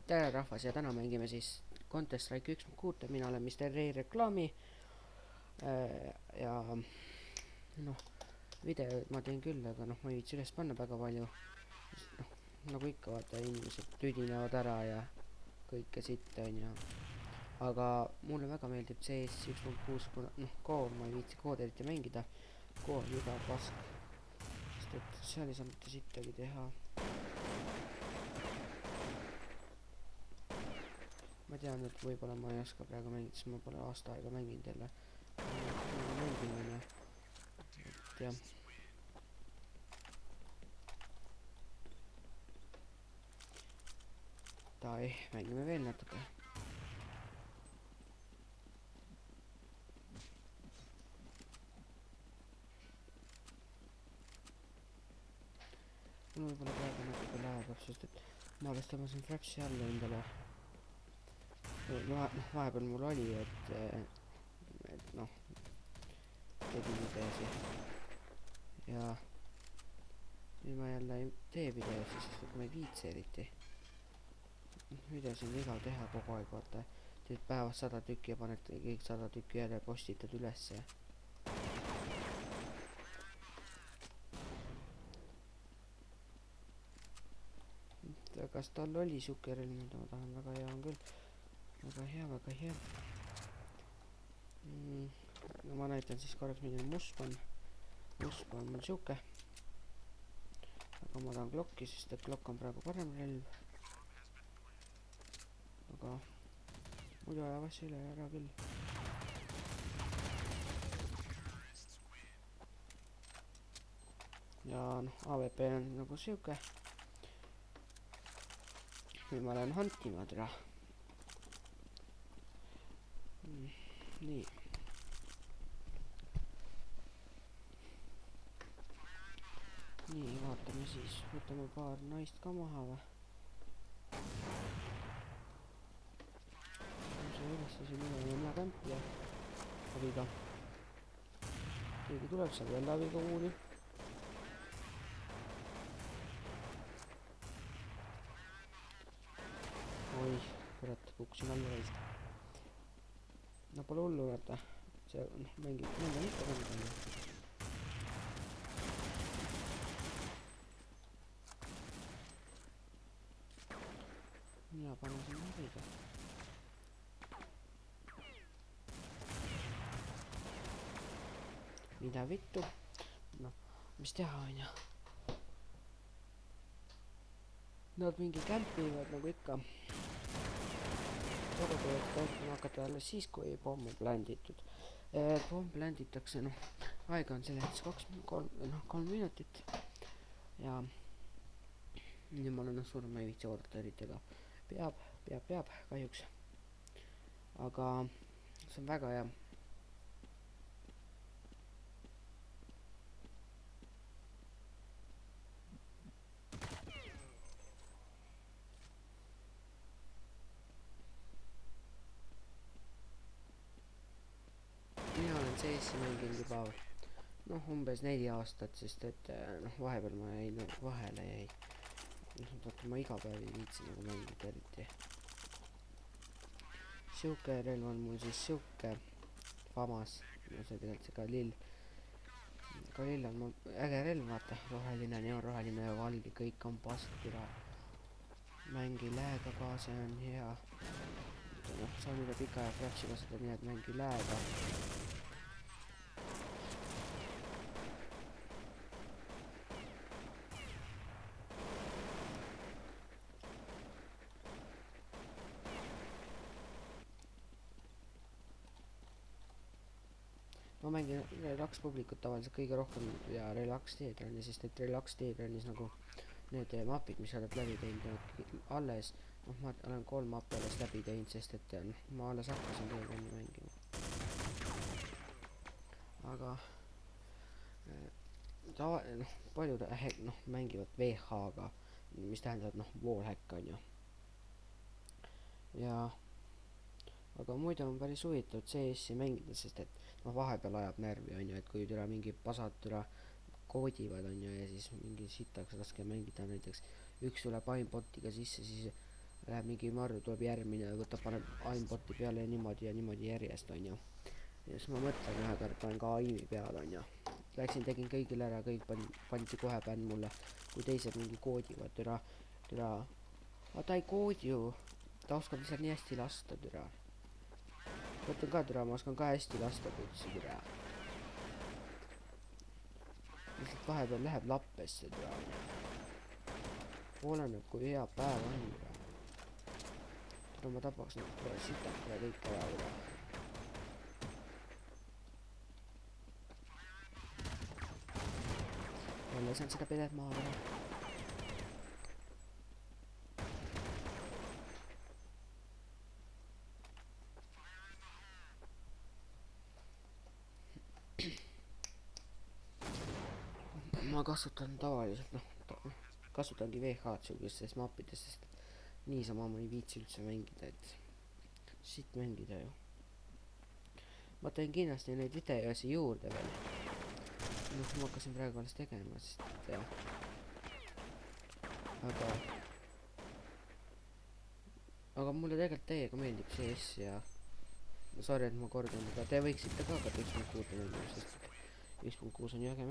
tere rahvas ja täna mängime siis Counter Strike 1.6, mina olen Mr. Ray Reklaami. Ja noh, videoid ma teen küll, aga noh, ma ei viitsi üles panna väga palju. noh, nagu ikka vaata, inimesed tüdinevad ära ja kõike sitt on ju. aga mulle väga meeldib CS 1.6, kuna noh, Go ma ei viitsi Co'd eriti mängida. Go on iga pask, sest et seal ei saa mitte sittagi teha. ma tean, et võib-olla ma ei oska praegu mängida, sest ma pole aasta aega mänginud jälle. mängin onju, et jah. mängime veel natuke. mul võib-olla praegu natuke läheb, sest et ma alles tõmbasin Frapsi alla endale. vahepeal mul oli, et noh, tegin videosi ja nüüd ma jälle ei tee videosi, sest et ma ei viitsi eriti. videosi on igav teha kogu aeg, vaata. teed päevas 100 tükki ja paned kõik 100 tükki jälle postitad ülesse. kas tal oli siuke relv, mida ma tahan? väga hea on küll, väga hea, väga hea. no ma näitan siis korraks, milline must on mul siuke, aga ma tahan Glocki, sest et Glock on praegu parem relv. aga muidu ajab asja üle ära küll. ja noh, AWP on nagu siuke. nüüd ma lähen hantima teda. nii. nii, vaatame siis, võtame paar naist ka maha või? see üles siin üle ja mina kämpija abiga. keegi tuleb seal jälle abiga kuuli. oi, kurat, kukkusin alla reist. no pole hullu, vaata. see noh, mängib ikka mängida. mina panen sinna abiga. mida vittu, noh, mis teha onju. Nad mingi kämpivad nagu ikka. torupealt kämpima hakata alles siis, kui pomm on pländitud. pomm pländitakse, noh, aega on selleks 3 minutit. ja nüüd ma olen surma, ma ei viitsi oodata eriti, aga peab kahjuks. aga see on väga hea. mina olen CS-i mänginud juba noh, umbes 4 aastat, sest et noh, vahepeal ma jäin vahele noh, vaata ma iga päev ei viitsi nagu mängida eriti. siuke relv on mul siis siuke famas, no see tegelikult see Kalill on mul äge relv, vaata, roheline, neonroheline ja valge, kõik on pask, türa. mäng ei lääga ka, see on hea. noh, saan üle pika aja Frapsi kasutada nii, et mäng ei lääga. ma mängin Relax Publicut tavaliselt kõige rohkem ja Relax Teetrani, sest et Relax Teetranis nagu need mapid, mis sa oled läbi teinud alles, noh, ma olen 3 mapi alles läbi teinud, sest et noh, ma alles hakkasin Teetrani mängima. aga noh, paljud noh, mängivad VH-ga, mis tähendab noh, wallhack on ju. ja aga muidu on päris huvitav CS-i mängida, sest et noh, vahepeal ajab närvi on ju, et kui türa mingi pasad türa koodivad on ju ja siis mingi sitaks raske mängida, näiteks üks tuleb aimbotiga sisse, siis läheb mingi marru, tuleb järgmine ja võtab, paneb aimboti peale ja niimoodi järjest, onju. ja siis ma mõtlen ühe kord panen ka aimi peale, onju. Läksin, tegin kõigile ära, kõik pandi kohe bänn mulle, kui teised mingi koodivad, türa. aga ta ei koodi ju, ta oskab lihtsalt nii hästi lasta, türa. mõtlen ka, türa, ma oskan ka hästi lasta putsi, türa. lihtsalt vahepeal läheb lappesse, türa. oleneb, kui hea päev on, türa. türa, ma tapaks nüüd kohe sitalt ja kõik ära, türa. jälle saan seda pedet maha teha. ma kasutan tavaliselt, kasutangi VH-d sugustes mappides, sest niisama ma ei viitsi üldse mängida, et siit mängida ju. ma teen kindlasti neid videosi juurde veel. ma hakkasin praegu alles tegema, sest jah. aga mulle tegelikult täiega meeldib CS ja sorry, et ma kordan, aga te võiksite ka 1.6 mängida, sest 1.6 on ju äge.